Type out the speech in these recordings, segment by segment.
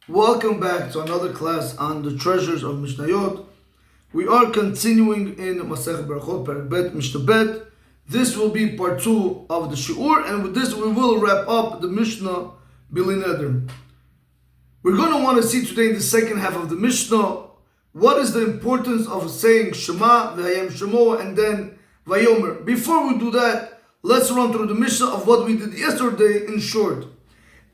Welcome back to another class on the Treasures of Mishnayot. We are continuing in Masech Berachot, Perek Bet, Mishna Bet. This will be part 2 of the Shi'ur, and with this we will wrap up the Mishnah Bili Neder. We're going to want to see today in the second half of the Mishnah what is the importance of saying Shema, V'hayam Shemo, and then Vayomer. Before we do that, let's run through the Mishnah of what we did yesterday in short.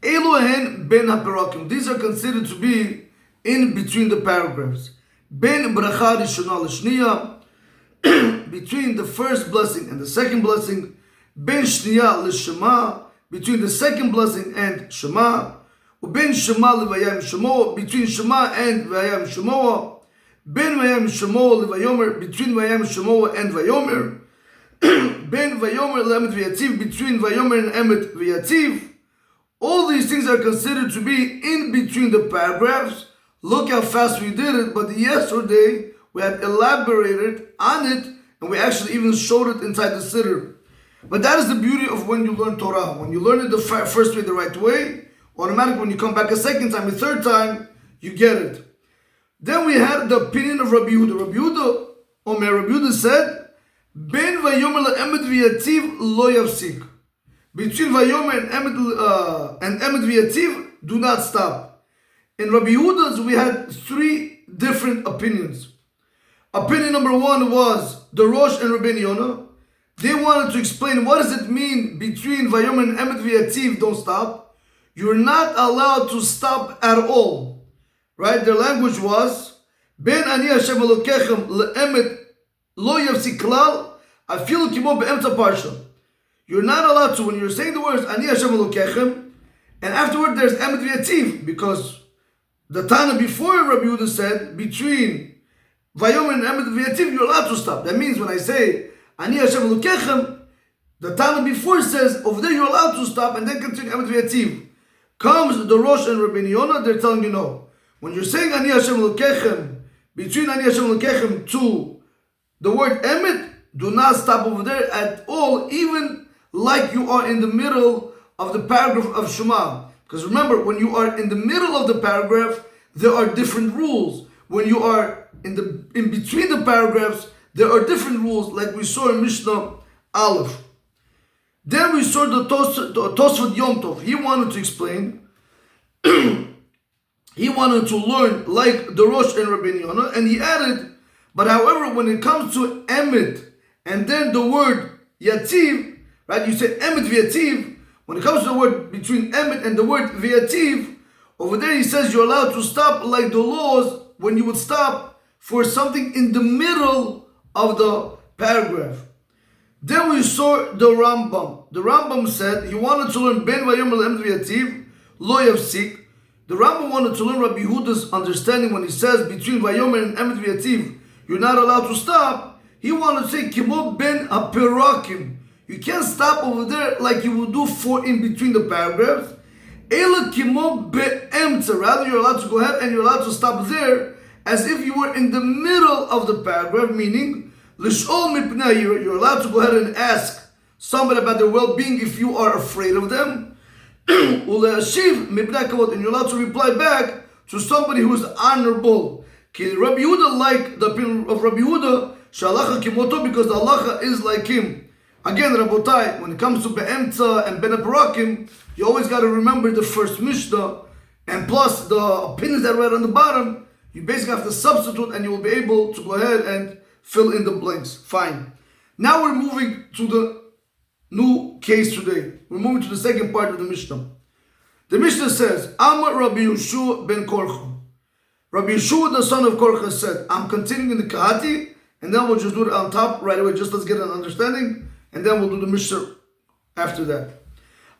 Elohen ben haperakim. These are considered to be in between the paragraphs. Ben bracha rishona l'shniya, between the first blessing and the second blessing. Ben shniya l'shema, between the second blessing and shema. Ben shema l'vayam shemo, between shema and vayam shemo. Ben vayam shemo l'vayomer, between vayam shemo and vayomer. Ben vayomer l'emet v'yativ, between vayomer and emet v'yativ. All these things are considered to be in between the paragraphs. Look how fast we did it, but yesterday we had elaborated on it and we actually even showed it inside the siddur. But that is the beauty of when you learn Torah. When you learn it the first way, the right way, automatically when you come back a second time, a third time, you get it. Then we had the opinion of Rabbi Yehuda. Rabbi Yehuda said, Ben vayomer la'emet v'yativ lo yafsik. Between Vayomer and Emet V'yativ, do not stop. In Rabbi Yehuda's, we had three different opinions. Opinion number one was the Rosh and Rabbeinu Yonah. They wanted to explain what does it mean between Vayomer and Emet V'yativ, don't stop. You're not allowed to stop at all. Right? Their language was, Ben ani Hashem Elokechem le'emet lo yafsik klal, afilu kimo be'emtza parsha. You're not allowed to, when you're saying the words Ani Hashem Elokechem, and afterward there's Emet V'yativ, because the Tana before Rabbi Yehuda said between Vayomer and Emet V'yativ you're allowed to stop. That means when I say Ani Hashem Elokechem, the Tana before says over there you're allowed to stop and then continue Emet V'yativ. Comes the Rosh and Rabbeinu Yonah, they're telling you no. When you're saying Ani Hashem Elokechem, between Ani Hashem Elokechem to the word Emet, do not stop over there at all, even like you are in the middle of the paragraph of Shema. Because remember, when you are in the middle of the paragraph, there are different rules. When you are in between the paragraphs, there are different rules, like we saw in Mishnah Aleph. Then we saw the Tosfot Yom Tov. He wanted to explain, he wanted to learn like the Rosh and Rabbeinu Yonah, and he added, but however, when it comes to Emet, and then the word Yativ, right? You say Emet V'yativ. When it comes to the word between Emet and the word V'yativ, over there he says you're allowed to stop like the laws when you would stop for something in the middle of the paragraph. Then we saw the Rambam. The Rambam said he wanted to learn Ben Vayomer Emet V'yativ Lo Yafsik. The Rambam wanted to learn Rabbi Yehuda's understanding when he says between Vayomer and Emet V'yativ you're not allowed to stop. He wanted to say Kimo Ben Aperakim. You can't stop over there like you would do for in between the paragraphs. Ela kimo be'emtza. Rather, you're allowed to go ahead and you're allowed to stop there as if you were in the middle of the paragraph, meaning l'sh'ol mipnei. You're allowed to go ahead and ask somebody about their well-being if you are afraid of them. Ule'ashiv mipnei kavod. And you're allowed to reply back to somebody who is honorable. Rabbi Yehuda, like the opinion of Rabbi Yehuda, shalacha kimoto, because the halacha is like him. Again, Rabotai, when it comes to Be'emtza and Ben Aperakim, you always got to remember the first Mishnah, and plus the opinions that read on the bottom, you basically have to substitute and you will be able to go ahead and fill in the blanks. Fine. Now we're moving to the new case today. We're moving to the second part of the Mishnah. The Mishnah says, Amar Rabbi Yeshua ben Korcha. Rabbi Yeshua, the son of Korcha, said, I'm continuing in the Kahati, and then we'll just do it on top right away. Just let's get an understanding. And then we'll do the Mishnah after that.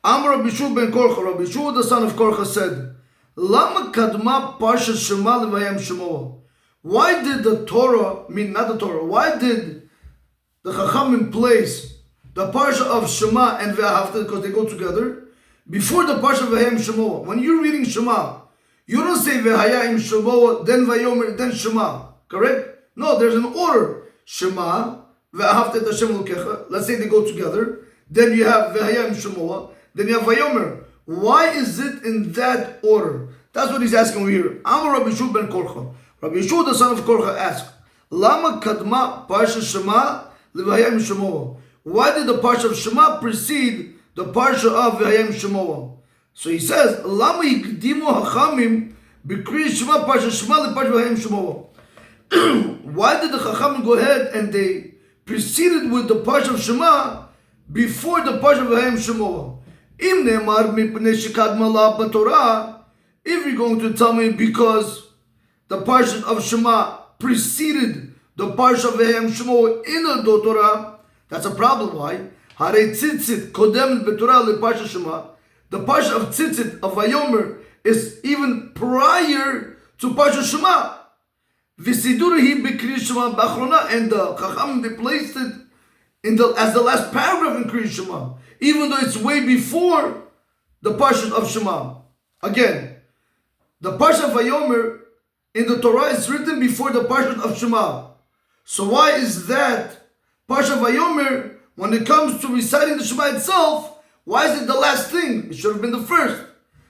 Amar Rabbi Yeshua ben Korcha, Rabbi Yeshua the son of Korcha said, Lama kadma parshat Shema levayam Shemo. Why did the Torah, not the Torah, why did the Chachamim place the parsha of Shema and Ve'ahavta, because they go together, before the parsha of Vayam Shemo? When you're reading Shema, you don't say Ve'hayim Shemo, then Vayomer, then Shema. Correct? No, there's an order. Shema, let's say they go together. Then you have V'hayam Shemoah. Then you have Vayomer. Why is it in that order? That's what he's asking over here. Amar Rabbi Yeshua ben Korcha. Rabbi Yeshua, the son of Korcha, asked, Lama kadma parsha Shema levayim Shemoah. Why did the parsha of Shema precede the parsha of Vayim Shemoah? So he says, Lama yikdimu hachamim b'kri Shema parsha Shema leparsha Vayim Shemoah. Why did the Chachamim go ahead and they preceded with the parsha of Shema before the parsha of Vayim Shemoah? Im ne'emar mipnei shekadma la b'Torah. If you're going to tell me because the parsha of Shema preceded the parsha of Vayim Shemoah in the Torah, that's a problem. Why? Harei tzitzit kodem b'Torah leparsha Shema. The parsha of tzitzit of Vayomer is even prior to parsha Shema. V'sidurahi b'Kri Shema b'achrona, and the Chachamim they placed it in as the last paragraph in Kri Shema, even though it's way before the parsha of Shema. Again, the parsha of Vayomer in the Torah is written before the parsha of Shema. So why is that parsha of Vayomer, when it comes to reciting the Shema itself, why is it the last thing? It should have been the first.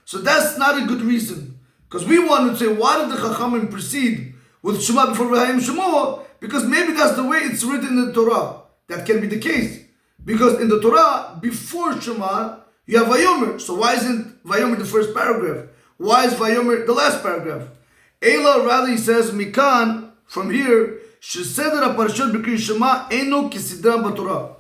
So that's not a good reason. Because we want to say, why did the Chachamim precede with Shema before Vayim Shemoah? Because maybe that's the way it's written in the Torah. That can be the case. Because in the Torah, before Shema, you have Vayomer. So why isn't Vayomer the first paragraph? Why is Vayomer the last paragraph? Eila, rather, he says, Mikan, from here, Sheseder HaParashot b'Kri Shema Eino Kisidram b'Torah.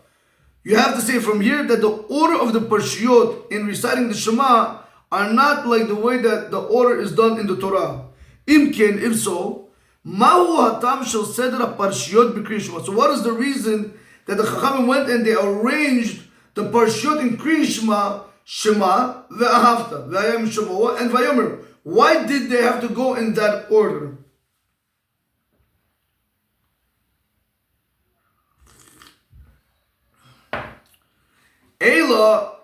You have to say from here that the order of the Parashiyot in reciting the Shema are not like the way that the order is done in the Torah. Imken, if so, Mahu Hatam Shel Seder HaParashiyot b'Kri Shema. So what is the reason that the Chachamim went and they arranged the Parashiyot in Kri Shema, Shema, Ve'ahavta, Vayim Shemoah, and Vayomer? Why did they have to go in that order? Eila,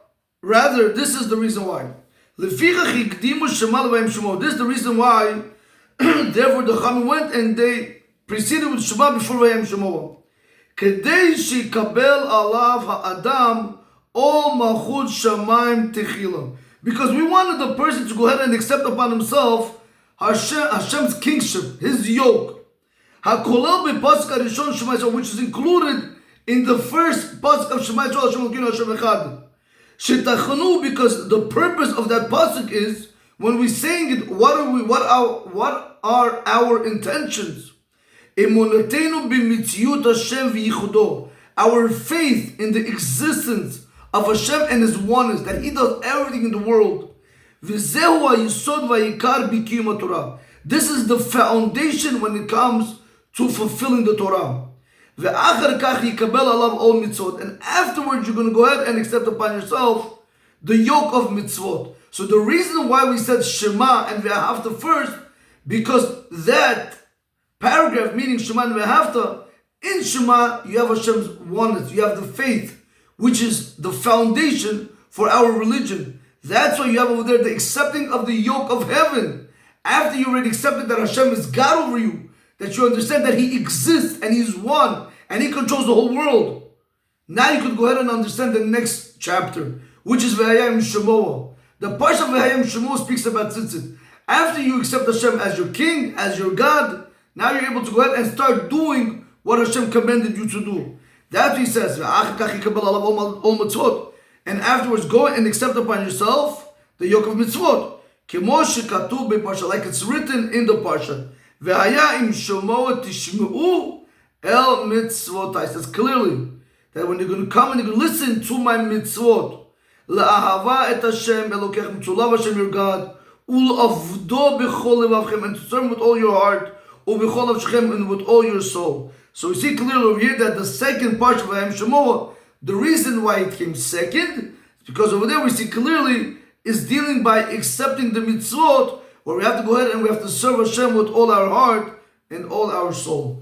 rather, this is the reason why. This is the reason why, therefore, the Chachamim went and they preceded with Shema before Vayim Shemoah. Kedei shekabel alav ha'adam ol malchut shamayim techila. Because we wanted the person to go ahead and accept upon himself Hashem's kingship, his yoke. HaKolel b'pasuk harishon Shema Yisrael, which is included in the first pasuk of Shema Yisrael, Hashem Elokeinu Hashem Echad. Shetachanu, because the purpose of that pasuk is, when we saying it, what are our intentions? Emunatenu b'mitziut Hashem v'yichudo. Our faith in the existence of Hashem and His oneness, that He does everything in the world. V'zehu ha'yisod v'yikar b'kiyum HaTorah. This is the foundation when it comes to fulfilling the Torah. Ve'achar kach yikabel alav ol mitzvot. And afterwards you're going to go ahead and accept upon yourself the yoke of mitzvot. So the reason why we said Shema and Ve'ahavta first, because that paragraph meaning Shema and Ve'ahavta, in Shema you have Hashem's oneness, you have the faith, which is the foundation for our religion. That's why you have over there the accepting of the yoke of heaven. After you already accepted that Hashem is God over you, that you understand that He exists and He's one and He controls the whole world. Now you could go ahead and understand the next chapter, which is Vayim Shemoah. The parsha of Vayim Shemoah speaks about tzitzit. After you accept Hashem as your king, as your God, now you're able to go ahead and start doing what Hashem commanded you to do. That's what He says. And afterwards go and accept upon yourself the yoke of mitzvot. Like it's written in the parsha. It says clearly that when you're going to come and you're going to listen to my mitzvot, to love Hashem your God, and to serve Him with all your heart, and with all your soul. So we see clearly over here that the second part of Vayim Shemoah, the reason why it came second, is because over there we see clearly is dealing by accepting the mitzvot, where we have to go ahead and we have to serve Hashem with all our heart and all our soul.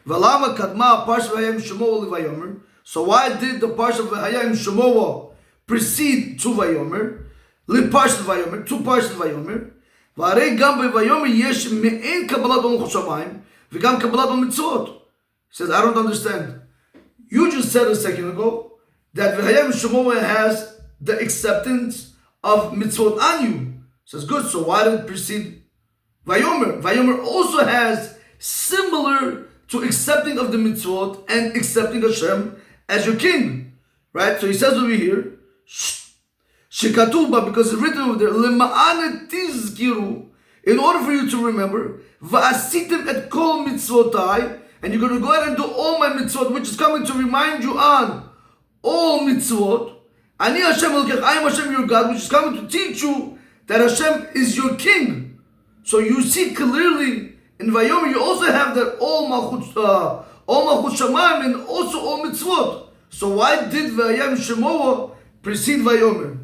V'lama kadma parsha Vayim Shemoah leVayomer. So why did the parsha of Vayim Shemoah precede to Vayomer? Leparsha Vayomer, to parsha Vayomer. V'arei gam beVayomer yesh me'en kabbalat malchut shamayim v'gam kabbalat mitzvot. He says, I don't understand. You just said a second ago that Vayim Shemoah has the acceptance of mitzvot on you. Says good. So why did it precede Vayomer? Vayomer also has similar to accepting of the mitzvot and accepting Hashem as your king, right? So he says over here, Shekatuba, because it's written over there, Lema'ane tizkiru, in order for you to remember, Va'asitim et kol mitzvotai, and you're going to go ahead and do all my mitzvot, which is coming to remind you on all mitzvot. Ani Hashem Elokech, I am Hashem your God, which is coming to teach you that Hashem is your king. So you see clearly in Vayomer, you also have that all Malchut Shamayim and also all mitzvot. So why did Vayam Shemoah precede Vayomer?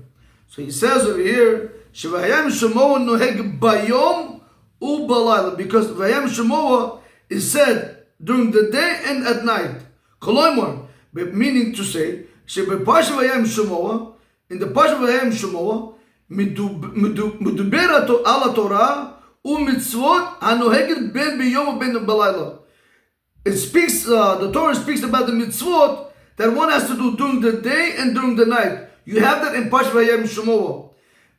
So he says over here, Shevayam Shemoah noheg bayom u'balayla, because Vayam Shemoah is said during the day and at night. Koloimor, meaning to say, Shebeparsha Vayam Shemoah, in the Parsha Vayam Shemoah, מדוברת על התורה ומצוות הנוהגת בין ביום ובין בלילה. It speaks, the Torah speaks about the mitzvot that one has to do during the day and during the night. You have that in Parsha Vayam Shemoah.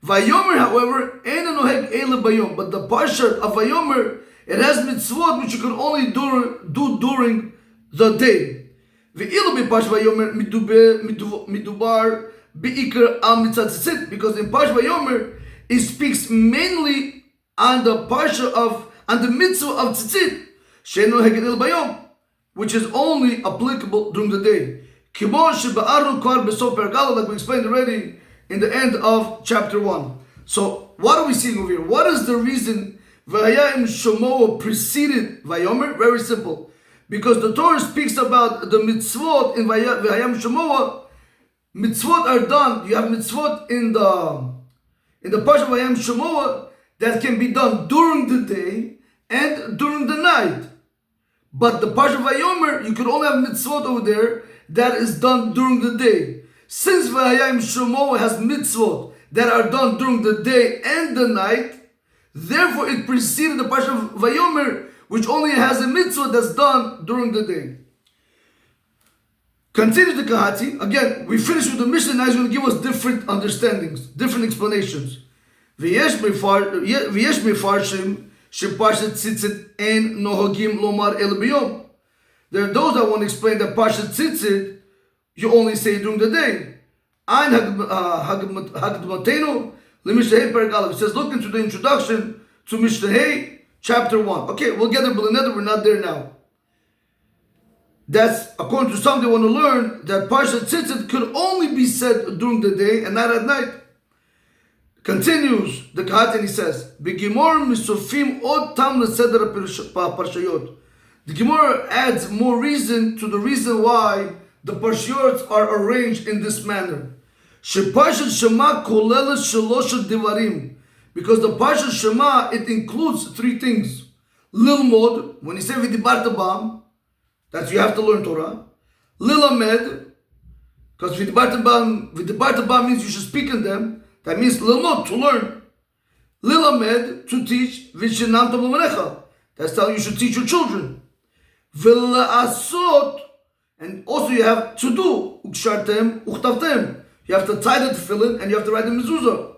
Vayomer, however, ain't a noheg ele bayom, but the Parsha of Vayomer, it has mitzvot which you can only do during the day. Ve'ilu bi Parsha Vayomer midubar beikar al mitzvah tzitzit, because in Parsha Vayomer it speaks mainly on the mitzvah of tzitzit, she'eno heged el bayom, which is only applicable during the day. Kimo sheba'aru kvar besof Perek, like we explained already in the end of chapter 1. So what are we seeing over here? What is the reason Vayam Shemoah preceded Vayomer? Very simple. Because the Torah speaks about the mitzvot in Vayam Shemoah. Mitzvot are done. You have mitzvot in the Parsha Vayam Shemoah that can be done during the day and during the night. But the Parsha Vayomer, you can only have mitzvot over there that is done during the day. Since Vayam Shemoah has mitzvot that are done during the day and the night, therefore it preceded the Parsha Vayomer, which only has a mitzvah that's done during the day. Continue the Kahati. Again, we finished with the Mishna. Now he's going to give us different understandings, different explanations. V'yesh mefarshim sheparshat tzitzit en nohogim lomar el biyom. There are those that want to explain that parshat tzitzit you only say during the day. Ein hagdmatenu lemishnahei Perek Aleph. It says, look into the introduction to Mishnahei chapter 1. Okay, we'll get there, but we're not there now. That's according to some they want to learn that Parshat Tzitzit could only be said during the day and not at night. Continues the Kahat and he says, "B'gimor misofim od tam leseder parshayot." The Gemara adds more reason to the reason why the parshayot are arranged in this manner. Sheparshat Shema kolelet shelosha divarim, because the Parshat Shema it includes three things: lilmod, when he said v'dibarta bam, that's you have to learn Torah. Lilamed, because v'dibarta bam means you should speak in them. That means lilmod, to learn. Lilamed, to teach. V'shinam tam l'manecha, that's how you should teach your children. V'la'asot, and also you have to do. Ukshartem, uchtavtem. You have to tie the tefillin and you have to write the mezuzah.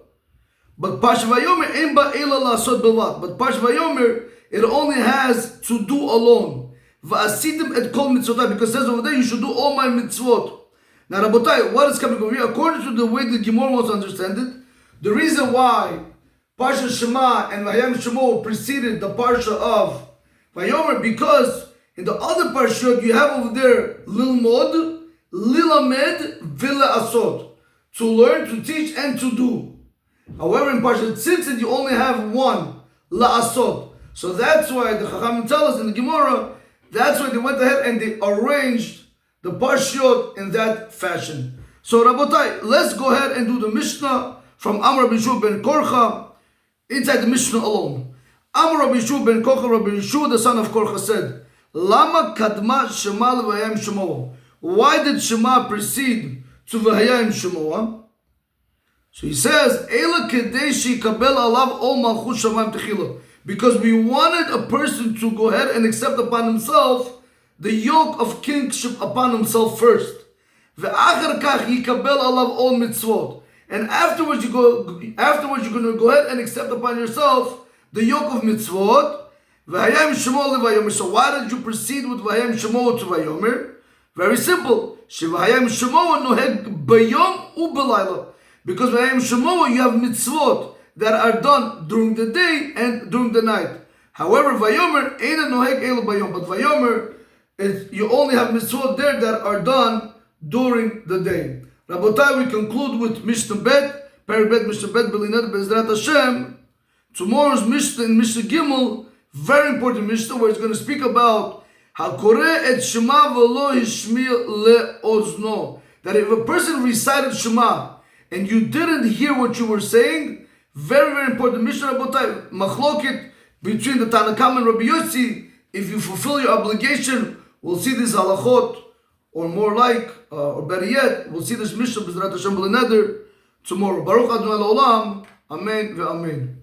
But Parsha Vayomer ein ba ela la'asot belvat. But Parsha Vayomer it only has to do alone. Va'asitim et kol mitzvotai, because it says over there you should do all my mitzvot. Now Rabotai, what is coming over here? According to the way the Gemara wants to understand it, the reason why Parsha Shema and Vayam Shemoah preceded the Parsha of Vayomer, because in the other Parshot you have over there Lilmod, Lilamed, Vila Asot, to learn, to teach, and to do. However, in Parshat Tzitzit you only have one, La Asot. So that's why the Chachamim tell us in the Gemara, that's why they went ahead and they arranged the Parshiyot in that fashion. So Rabotai, let's go ahead and do the Mishnah from Amar Rabbi Yeshua ben Korcha inside the Mishnah alone. Amar Rabbi Yeshua ben Korcha, Rabbi Yeshua the son of Korcha said, Lama kadma Shema v'hayam Shemoah. Why did Shema precede to v'hayam Shemoah? So he says, Ela kedei sheyikabel alav ol malchut shamayim techila. Because we wanted a person to go ahead and accept upon himself the yoke of kingship upon himself first. Ve'achar kach yikabel alav ol mitzvot. and afterwards you're going to go ahead and accept upon yourself the yoke of mitzvot. V'hayam shemo levayomer. So why did you proceed with v'hayam shemo to vayomer? Very simple. Shev'hayam shemo noheg bayom u'belayla. Because v'hayam shemo you have mitzvot that are done during the day and during the night. However, vayomer eina noheg elu bayom. But vayomer, you only have mitzvot there that are done during the day. Rabotai, we conclude with Mishna Bet, Perek Bet, Mishna Bet, Belinat Bezrat Hashem. Tomorrow's Mishna in Mishna Gimel, very important Mishna, where it's going to speak about Hakore et Shema v'lo hishmi le'ozno. That if a person recited Shema and you didn't hear what you were saying, very, very important Mishna, Rabotai, Machloket between the Tanakam and Rabbi Yossi. If you fulfill your obligation, we'll see this halachot, or more like, or better yet, we'll see this Mishna B'ezrat Hashem B'leneder tomorrow. Baruch Adonai L'olam. Amen ve'amen.